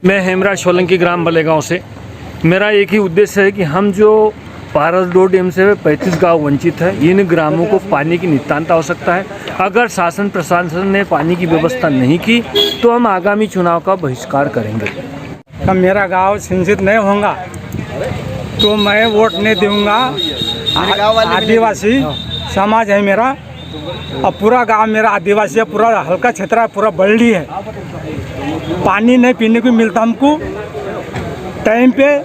मैं हेमराज सोलंकी ग्राम बलेगांव से। मेरा एक ही उद्देश्य है कि हम जो पारसडोह डैम से 35 गांव वंचित है, इन ग्रामों को पानी की नितांत आवश्यकता है। अगर शासन प्रशासन ने पानी की व्यवस्था नहीं की तो हम आगामी चुनाव का बहिष्कार करेंगे। मेरा गांव सिंचित नहीं होगा तो मैं वोट नहीं दूंगा। आदिवासी समाज है मेरा, और पूरा गांव मेरा आदिवासी है, पूरा हल्का क्षेत्र है, पूरा बल्डी है। पानी नहीं पीने को मिलता हमको। टाइम पे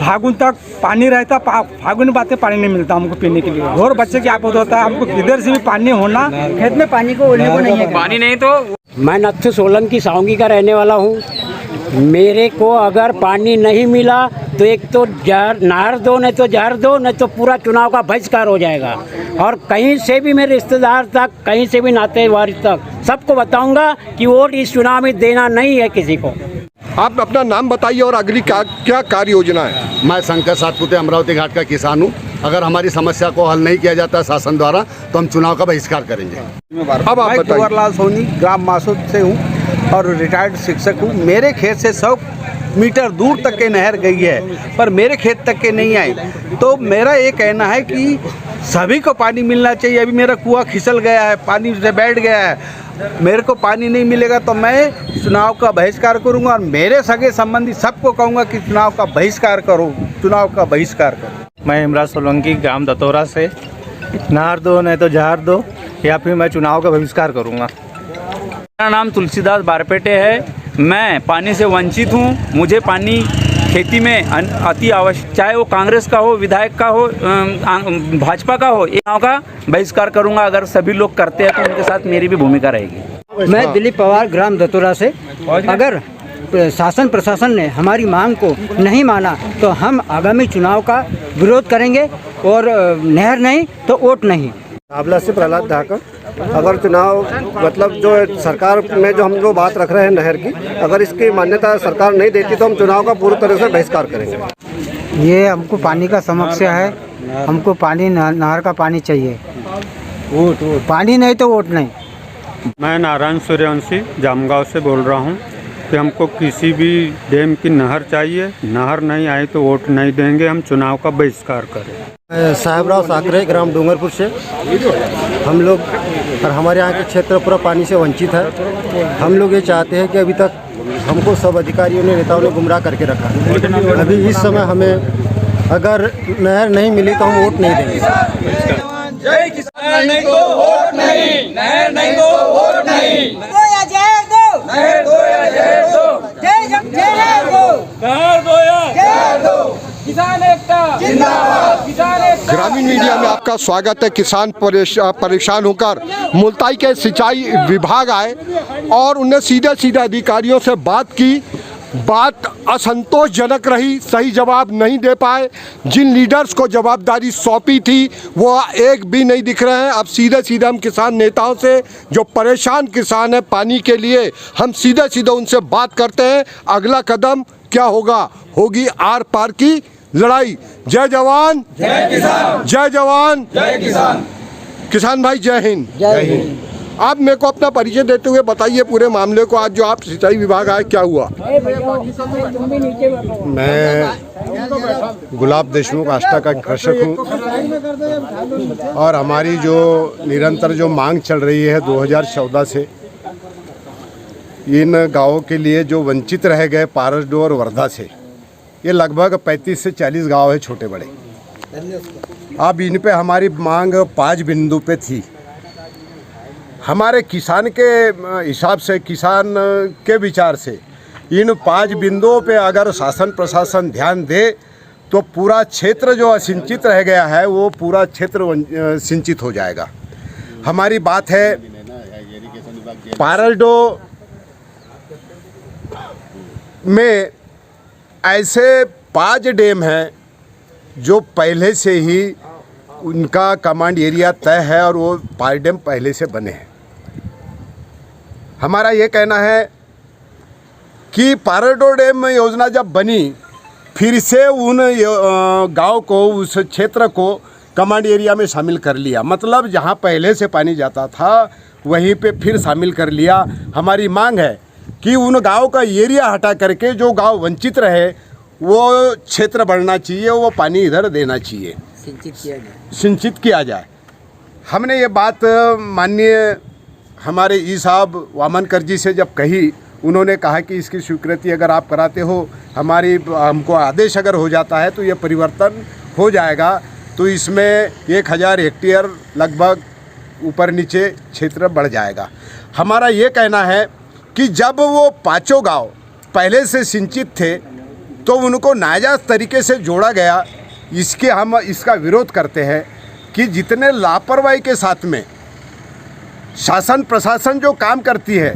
फागुन तक पानी रहता, फागुन बातें पानी नहीं मिलता हमको पीने के लिए। और बच्चे की आपद होता है, हमको किधर से भी पानी होना, खेत में पानी को ओढ़ने को नहीं है। पानी नहीं तो मैं नत्थु सोलंकी सावंगी का रहने वाला हूँ। मेरे को अगर पानी नहीं मिला तो एक तो नहर दो, नहीं तो जहर दो, नहीं तो पूरा चुनाव का बहिष्कार हो जाएगा। और कहीं से भी मेरे रिश्तेदार तक, कहीं से भी नातेवारी तक सबको बताऊंगा कि वोट इस चुनाव में देना नहीं है किसी को। आप अपना नाम बताइए और अगली क्या कार्य योजना है। मैं शंकर सातपुते अमरावती घाट का किसान हूँ। अगर हमारी समस्या को हल नहीं किया जाता शासन द्वारा तो हम चुनाव का बहिष्कार करेंगे। अब आप बताइए। कुंवरलाल सोनी ग्राम मासूद से हूँ और रिटायर्ड शिक्षक हूँ। मेरे खेत से 100 मीटर दूर तक के नहर गई है, पर मेरे खेत तक के नहीं आई। तो मेरा ये कहना है कि सभी को पानी मिलना चाहिए। अभी मेरा कुआं खिसल गया है, पानी से बैठ गया है। मेरे को पानी नहीं मिलेगा तो मैं चुनाव का बहिष्कार करूंगा, और मेरे सगे संबंधी सबको कहूँगा कि चुनाव का बहिष्कार करो, चुनाव का बहिष्कार करो। मैं हेमराज सोलंकी ग्राम दतौरा से। नहर दो नहीं तो जहर दो, या फिर मैं चुनाव का बहिष्कार करूँगा। मेरा नाम तुलसीदास बारपेटे है। मैं पानी से वंचित हूँ। मुझे पानी खेती में अति आवश्यक, चाहे वो कांग्रेस का हो, विधायक का हो, भाजपा का हो, चुनाव का बहिष्कार करूँगा। अगर सभी लोग करते हैं तो उनके साथ मेरी भी भूमिका रहेगी। मैं दिलीप पवार ग्राम दतौरा से। अगर शासन प्रशासन ने हमारी मांग को नहीं माना तो हम आगामी चुनाव का विरोध करेंगे, और नहर नहीं तो वोट नहीं। आंवला से प्रहलाद धाकर। अगर चुनाव मतलब जो सरकार में जो हम जो बात रख रहे हैं नहर की, अगर इसकी मान्यता सरकार नहीं देती तो हम चुनाव का पूरी तरह से बहिष्कार करेंगे। ये हमको पानी का समस्या है, हमको पानी नहर का पानी चाहिए। पानी नहीं तो वोट नहीं। मैं नारायण सूर्यवंशी जामगांव से बोल रहा हूँ कि हमको किसी भी डैम की नहर चाहिए। नहर नहीं आई तो वोट नहीं देंगे, हम चुनाव का बहिष्कार करें। साहेबराव साकरे ग्राम डूंगरपुर से। हम लोग और हमारे यहाँ के क्षेत्र पूरा पानी से वंचित है। हम लोग ये चाहते हैं कि अभी तक हमको सब अधिकारियों ने, नेताओं ने गुमराह करके रखा है। अभी इस समय हमें अगर नहर नहीं मिली तो हम वोट नहीं देंगे। जय किसान नहीं तो वोट नहीं, नहर नहीं तो वोट नहीं, नहर दो या जहर दो, जहर दो या जहर दो। किसान एकता जिंदाबाद, किसान एकता। ग्रामीण मीडिया में आपका स्वागत है। किसान परेशान होकर मुल्ताई के सिंचाई विभाग आए और उन्हें सीधे सीधे अधिकारियों से बात की। बात असंतोषजनक रही, सही जवाब नहीं दे पाए। जिन लीडर्स को जवाबदारी सौंपी थी वो एक भी नहीं दिख रहे हैं। अब सीधे सीधे हम किसान नेताओं से, जो परेशान किसान हैं पानी के लिए, हम सीधे सीधे उनसे बात करते हैं। अगला कदम क्या होगा? होगी आर पार की लड़ाई। जय जवान जय किसान, जय जवान जय किसान। किसान भाई जय हिंद। जय हिंद। आप मेरे को अपना परिचय देते हुए बताइए पूरे मामले को। आज जो आप सिंचाई विभाग आए, क्या हुआ? मैं गुलाब देशमुख आष्टा का कृषक हूँ, और हमारी जो निरंतर जो मांग चल रही है 2014 से, इन गांवों के लिए जो वंचित रह गए पारसडोह और वर्धा से, ये लगभग 35 से 40 गांव है छोटे बड़े। अब इन पे हमारी मांग 5 बिंदु पे थी। हमारे किसान के हिसाब से, किसान के विचार से, इन 5 बिंदुओं पे अगर शासन प्रशासन ध्यान दे तो पूरा क्षेत्र जो असिंचित रह गया है वो पूरा क्षेत्र सिंचित हो जाएगा। हमारी बात है पारसडोह में ऐसे 5 डैम हैं जो पहले से ही उनका कमांड एरिया तय है और वो 5 डैम पहले से बने हैं। हमारा ये कहना है कि पारसडोह डैम योजना जब बनी, फिर से उन गांव को, उस क्षेत्र को कमांड एरिया में शामिल कर लिया। मतलब जहां पहले से पानी जाता था वहीं पे फिर शामिल कर लिया। हमारी मांग है कि उन गाँव का एरिया हटा करके जो गाँव वंचित रहे वो क्षेत्र बढ़ना चाहिए, वो पानी इधर देना चाहिए, सिंचित किया जाए। हमने ये बात माननीय हमारे ई साहब वामनकर जी से जब कही, उन्होंने कहा कि इसकी स्वीकृति अगर आप कराते हो, हमको आदेश अगर हो जाता है तो ये परिवर्तन हो जाएगा, तो इसमें 1000 हेक्टेयर लगभग ऊपर नीचे क्षेत्र बढ़ जाएगा। हमारा ये कहना है कि जब वो पांचों गांव पहले से सिंचित थे तो उनको नाजायज़ तरीके से जोड़ा गया। हम इसका विरोध करते हैं कि जितने लापरवाही के साथ में शासन प्रशासन जो काम करती है,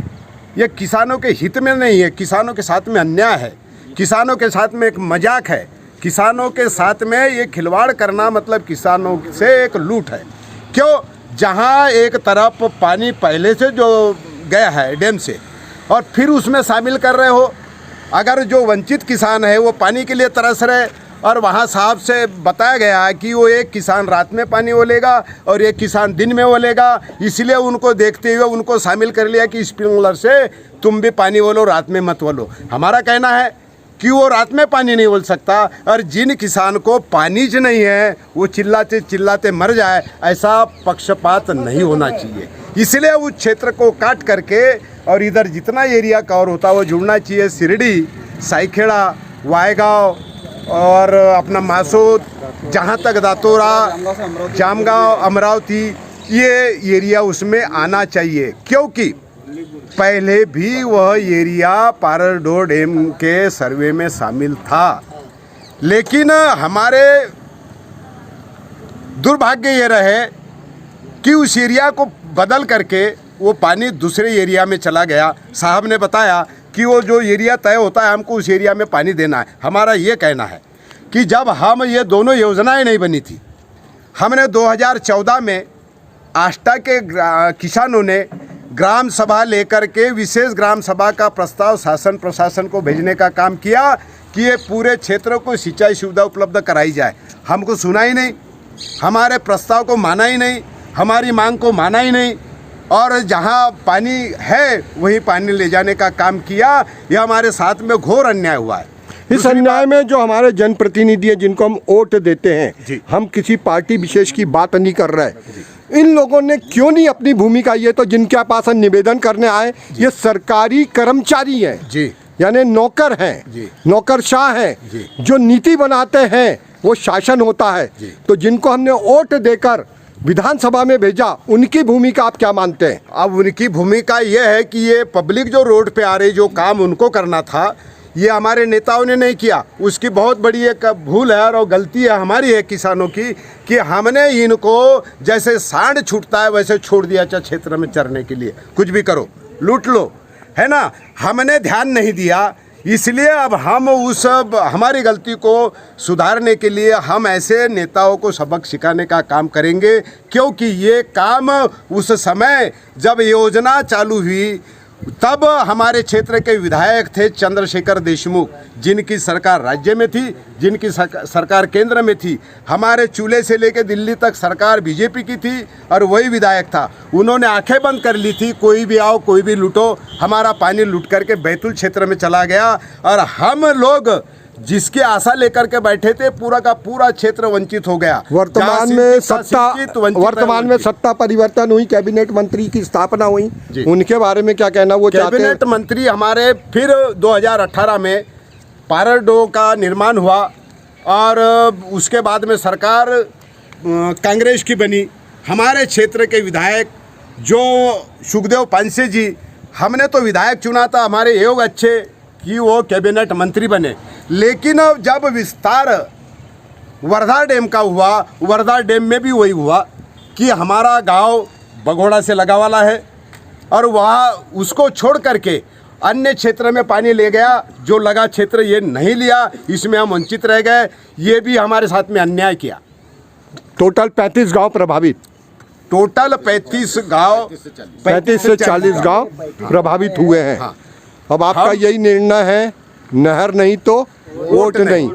ये किसानों के हित में नहीं है, किसानों के साथ में अन्याय है, किसानों के साथ में एक मजाक है, किसानों के साथ में ये खिलवाड़ करना मतलब किसानों से एक लूट है। क्यों? जहाँ एक तरफ पानी पहले से जो गया है डैम से और फिर उसमें शामिल कर रहे हो। अगर जो वंचित किसान है वो पानी के लिए तरस रहे और वहाँ साहब से बताया गया है कि वो एक किसान रात में पानी वो लेगा और एक किसान दिन में वो लेगा, इसलिए उनको देखते हुए उनको शामिल कर लिया कि स्प्रिंकलर से तुम भी पानी वो लो, रात में मत वो लो। हमारा कहना है कि वो रात में पानी नहीं बोल सकता और जिन किसान को पानी ज नहीं है वो चिल्लाते चिल्लाते मर जाए, ऐसा पक्षपात नहीं होना चाहिए। इसलिए उस क्षेत्र को काट करके और इधर जितना एरिया कवर होता है वो जुड़ना चाहिए। शिरडी, साईखेड़ा, वायगांव और अपना मासूद, जहाँ तक दातोरा, जामगांव, अमरावती, ये एरिया उसमें आना चाहिए, क्योंकि पहले भी वह एरिया पारडो डैम के सर्वे में शामिल था। लेकिन हमारे दुर्भाग्य ये रहे कि उस एरिया को बदल करके वो पानी दूसरे एरिया में चला गया। साहब ने बताया कि वो जो एरिया तय होता है हमको उस एरिया में पानी देना है। हमारा ये कहना है कि जब हम ये दोनों योजनाएं नहीं बनी थी, हमने 2014 में आष्टा के किसानों ने ग्राम सभा लेकर के विशेष ग्राम सभा का प्रस्ताव शासन प्रशासन को भेजने का काम किया कि ये पूरे क्षेत्र को सिंचाई सुविधा उपलब्ध कराई जाए। हमको सुना ही नहीं, हमारे प्रस्ताव को माना ही नहीं, हमारी मांग को माना ही नहीं और जहां पानी है वहीं पानी ले जाने का काम किया। यह हमारे साथ में घोर अन्याय हुआ है। इस अन्याय में जो हमारे जनप्रतिनिधि हैं जिनको हम वोट देते हैं, हम किसी पार्टी विशेष की बात नहीं कर रहे हैं, इन लोगों ने क्यों नहीं अपनी भूमिका, ये तो जिनके पास निवेदन करने आए ये सरकारी कर्मचारी हैं जी, यानी नौकर हैं, नौकरशाह हैं, जो नीति बनाते हैं वो शासन होता है। तो जिनको हमने वोट देकर विधानसभा में भेजा, उनकी भूमिका आप क्या मानते हैं? अब उनकी भूमिका ये है कि ये पब्लिक जो रोड पे आ रही, जो काम उनको करना था ये हमारे नेताओं ने नहीं किया। उसकी बहुत बड़ी एक भूल है और गलती है हमारी है किसानों की कि हमने इनको जैसे सांड छूटता है वैसे छोड़ दिया क्षेत्र में चरने के लिए, कुछ भी करो, लूट लो, है ना। हमने ध्यान नहीं दिया, इसलिए अब हम उस हमारी गलती को सुधारने के लिए हम ऐसे नेताओं को सबक सिखाने का काम करेंगे, क्योंकि ये काम उस समय जब योजना चालू हुई तब हमारे क्षेत्र के विधायक थे चंद्रशेखर देशमुख, जिनकी सरकार राज्य में थी, जिनकी सरकार केंद्र में थी। हमारे चूल्हे से लेकर दिल्ली तक सरकार बीजेपी की थी और वही विधायक था। उन्होंने आंखें बंद कर ली थी, कोई भी आओ कोई भी लूटो, हमारा पानी लूट करके बैतूल क्षेत्र में चला गया और हम लोग जिसकी आशा लेकर के बैठे थे पूरा का पूरा क्षेत्र वंचित हो गया। वर्तमान में सत्ता परिवर्तन हुई, कैबिनेट मंत्री की स्थापना हुई, उनके बारे में क्या कहना? वो कैबिनेट मंत्री हमारे फिर 2018 में पारडो का निर्माण हुआ और उसके बाद में सरकार कांग्रेस की बनी। हमारे क्षेत्र के विधायक जो सुखदेव पांसे जी, हमने तो विधायक चुना था, हमारे योग अच्छे कि वो कैबिनेट मंत्री बने। लेकिन जब विस्तार वर्धा डैम का हुआ, वर्धा डैम में भी वही हुआ कि हमारा गांव बघोड़ा से लगा वाला है और वहाँ उसको छोड़ करके अन्य क्षेत्र में पानी ले गया, जो लगा क्षेत्र ये नहीं लिया, इसमें हम वंचित रह गए। ये भी हमारे साथ में अन्याय किया। टोटल 35 गांव प्रभावित, टोटल 35 से 40 गांव प्रभावित हुए हैं। अब आपका यही निर्णय है, नहर नहीं तो वोट नहीं।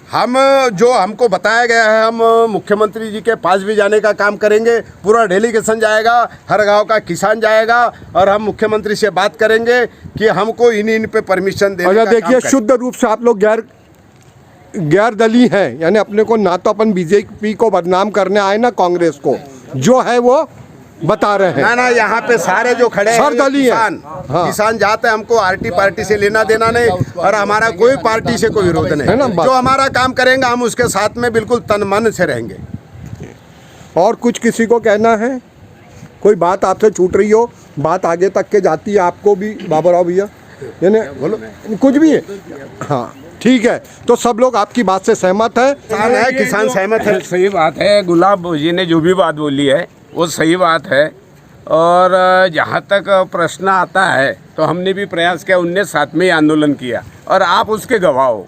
हम जो हमको बताया गया है, हम मुख्यमंत्री जी के पास भी जाने का काम करेंगे। पूरा डेलीगेशन जाएगा, हर गांव का किसान जाएगा और हम मुख्यमंत्री से बात करेंगे कि हमको इन पे परमिशन देने का काम देखिए, करें। शुद्ध रूप से आप लोग गैर दलीय हैं, यानी अपने को ना तो अपन बीजेपी को बदनाम करने आए ना कांग्रेस को, जो है वो बता रहे हैं। ना यहाँ पे सारे जो खड़े हैं सर्वदलीय किसान, हाँ। किसान जाते हैं, हमको आरटी पार्टी से लेना देना नहीं और हमारा कोई पार्टी से कोई विरोध है ना नहीं। बात? जो हमारा काम करेंगे हम उसके साथ में बिल्कुल तन मन से रहेंगे। और कुछ किसी को कहना है? कोई बात आपसे छूट रही हो, बात आगे तक के जाती है आपको भी बाबूराव भैया, यानी बोलो कुछ भी है? हाँ ठीक है, तो सब लोग आपकी बात से सहमत है? किसान सहमत है। सही बात है, गुलाब जी ने जो भी बात बोली है वो सही बात है। और जहाँ तक प्रश्न आता है तो हमने भी प्रयास किया, 19 साथ में ही आंदोलन किया और आप उसके गवाह हो।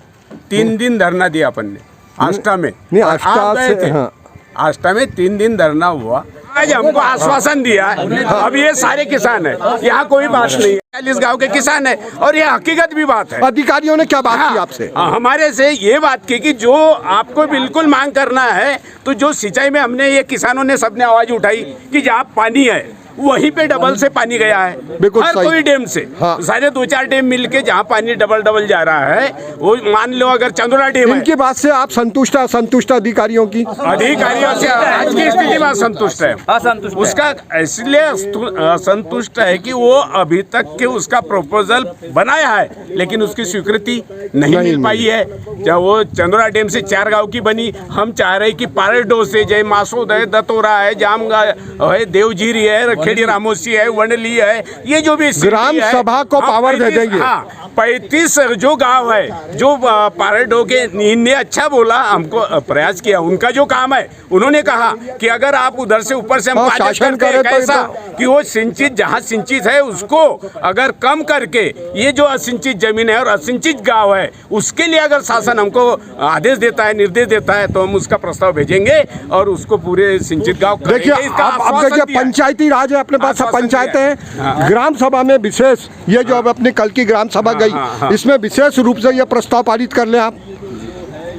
3 दिन धरना दिया अपन ने आष्टा में। नहीं, आष्टा आप गए से थे। हाँ। आष्टा में 3 दिन धरना हुआ। आज हमको आश्वासन दिया है। अब ये सारे किसान हैं, यहाँ कोई बात नहीं है, 40 गांव के किसान है और ये हकीकत भी बात है। अधिकारियों ने क्या बात की आपसे? हमारे से ये बात की कि जो आपको बिल्कुल मांग करना है, तो जो सिंचाई में हमने ये किसानों ने सबने आवाज उठाई कि जहाँ पानी है वहीं पे डबल से पानी गया है। बिल्कुल हर सही। कोई डैम से हाँ। सारे 2-4 डैम मिलके जहाँ पानी डबल जा रहा है, वो मान लो अगर चंद्रा डैम है। इनकी बात से आप संतुष्ट है? असंतुष्ट अधिकारियों की? अधिकारियों से आज की स्थिति में असंतुष्ट है। असंतुष्ट है। उसका इसलिए असंतुष्ट है कि वो अभी तक के उसका प्रपोजल बनाया है लेकिन उसकी स्वीकृति नहीं मिल पाई है। जब वो चंद्रा डैम से 4 गांव की बनी, हम चाह रहे कि पारेडो से जय मासूद है, दतोरा है, जामगा है, देवजीरी है, खेड़ी रामोसी है, वनली है, ये जो भी ग्राम सभा को पावर दे देंगे। हाँ, 35 जो गांव है जो पारेडो के इनने अच्छा बोला, हमको प्रयास किया। उनका जो काम है उन्होंने कहा कि अगर आप उधर से ऊपर से हम हाँ, बात शासन करते हैं करे तो कैसा कि वो सिंचित जहाँ सिंचित है उसको अगर कम करके ये जो असिंचित जमीन है और असिंचित गांव है उसके लिए अगर शासन हमको आदेश देता है, निर्देश देता है, तो हम उसका प्रस्ताव भेजेंगे और उसको पूरे सिंचित गांव देखिए, अब देखिए पंचायती राज है, अपने पास पंचायतें हैं। ग्राम सभा में विशेष ये जो अब अपनी कल की ग्राम सभा गई, इसमें विशेष रूप से ये प्रस्ताव पारित कर लें आप,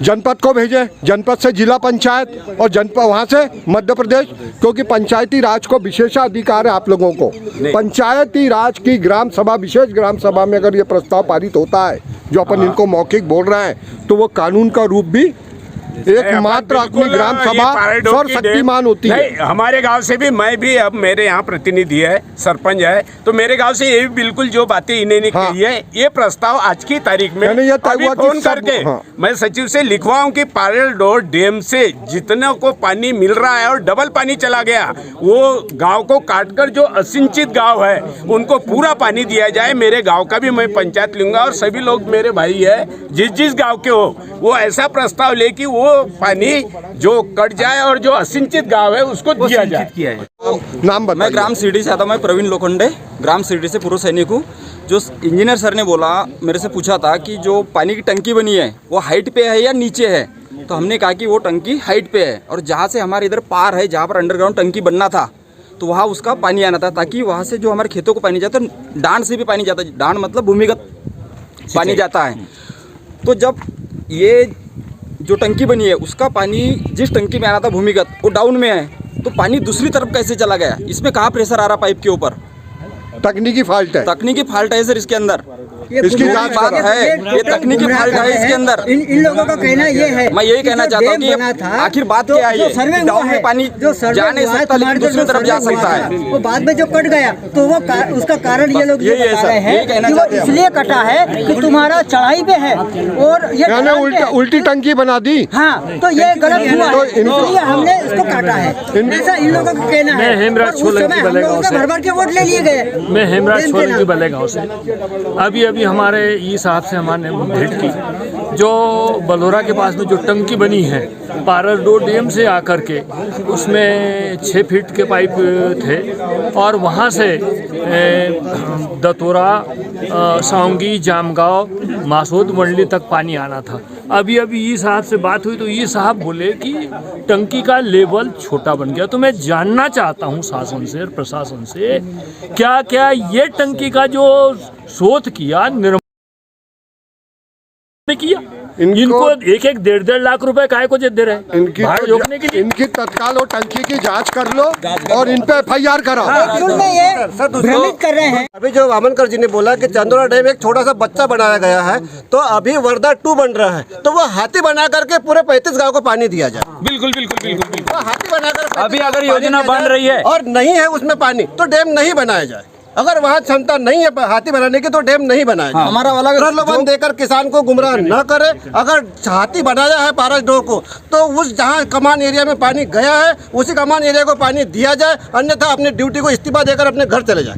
जनपद को भेजें, जनपद से जिला पंचायत और जनपद वहाँ से मध्य प्रदेश, क्योंकि पंचायती राज को विशेषाधिकार है आप लोगों को। पंचायती राज की ग्राम सभा, विशेष ग्राम सभा में अगर ये प्रस्ताव पारित होता है, जो अपन इनको मौखिक बोल रहे हैं, तो वो कानून का रूप भी एकमात्र अपनी ग्राम सभा सर्वशक्तिमान होती है। हमारे गांव से भी, मैं भी अब मेरे यहाँ प्रतिनिधि है, सरपंच है, तो मेरे गांव से ये भी बिल्कुल जो बातें इन्होंने हाँ। कही है, ये प्रस्ताव आज की तारीख में ये तय अभी हुआ कि फोन सब- करके हाँ। मैं सचिव से लिखवाऊं कि पारेडो डैम से जितने को पानी मिल रहा है और डबल पानी चला गया, वो गांव को काटकर जो असिंचित गांव है उनको पूरा पानी दिया जाए। मेरे गांव का भी मैं पंचायत लूंगा और सभी लोग मेरे भाई है, जिस गांव के हो वो ऐसा प्रस्ताव ले कि वो पानी जो कट जाए और जो असिंचित गांव है उसको दिया जाए। नाम बताइए। मैं ग्राम सिरडी से आता हूँ। मैं प्रवीण लोखंडे, ग्राम सिरडी से पूर्व सैनिक हूँ। जो इंजीनियर सर ने बोला, मेरे से पूछा था कि जो पानी की टंकी बनी है वो हाइट पे है या नीचे है, तो हमने कहा कि वो टंकी हाइट पे है और जहाँ से हमारे इधर पार है, जहाँ पर अंडरग्राउंड टंकी बनना था, तो वहाँ उसका पानी आना था, ताकि वहाँ से जो हमारे खेतों को पानी जाता है, डांड से भी पानी जाता है। डांड मतलब भूमिगत पानी जाता है। तो जब ये जो टंकी बनी है उसका पानी जिस टंकी में आना था भूमिगत, वो डाउन में है, तो पानी दूसरी तरफ कैसे चला गया? इसमें कहाँ प्रेशर आ रहा पाइप के ऊपर? तकनीकी फॉल्ट है। तकनीकी फॉल्ट है सर इसके अंदर। इसकी जांच बात करो। है, ये तकनीकी फॉल्ट है इसके अंदर। इन लोगों का कहना ये है, मैं यही कहना चाहता हूँ कि आखिर बात क्या है? ये डाउन में पानी जा नहीं सकता लेकिन दूसरी तरफ जा सकता है। वो बाद में जो कट गया तो वो उसका कारण ये लोग ये बता रहे हैं कि वो इसलिए कटा है कि तुम्हारा चढ़ाई पे है और ये उल्टी टंकी बना दी। हाँ, तो ये गलत हुआ है, इसलिए हमने इसको काटा है। ऐसा इन लोगों का कहना है। मैं हेमराज सोलंकी बलेगांव से भर के वोट ले लिए गए। मैं हेमराज सोलंकी बलेगांव से अभी हमारे ई साहब से हमारे भेंट की, जो बलोरा के पास में जो टंकी बनी है पारडो डैम से आकर के, उसमें 6 फीट के पाइप थे और वहाँ से दतोरा, सावंगी, जामगांव, मासूद, मंडली तक पानी आना था। अभी ई साहब से बात हुई तो ये साहब बोले कि टंकी का लेवल छोटा बन गया। तो मैं जानना चाहता हूँ शासन से और प्रशासन से, क्या क्या ये टंकी का जो शोध किया, निर्माण किया, इनको एक 1.5 लाख रुपए काहे को दे रहे हैं इनकी भाड़ रोकने के लिए। इनकी तत्काल और टंकी की जांच कर लो और इन पे FIR कराओ। में ये भ्रमित कर रहे हैं। अभी जो वामनकर जी ने बोला कि चंदोला डैम एक छोटा सा बच्चा बनाया गया है, तो अभी वर्धा 2 बन रहा है, तो वो हाथी बना करके पूरे 35 गांव को पानी दिया जाए। बिल्कुल बिल्कुल बिल्कुल बिल्कुल। तो हाथी बनाकर अभी अगर योजना बन रही है और नहीं है उसमें पानी, तो डैम नहीं बनाया जाए। अगर वहाँ क्षमता नहीं है हाथी बनाने की, तो डैम नहीं बनाया जाए। हमारा वाला प्रलोभन देकर किसान को गुमराह न करे। अगर हाथी बनाया है पारस डो को, तो उस जहाँ कमान एरिया में पानी गया है उसी कमान एरिया को पानी दिया जाए, अन्यथा अपनी ड्यूटी को इस्तीफा देकर अपने घर चले जाए।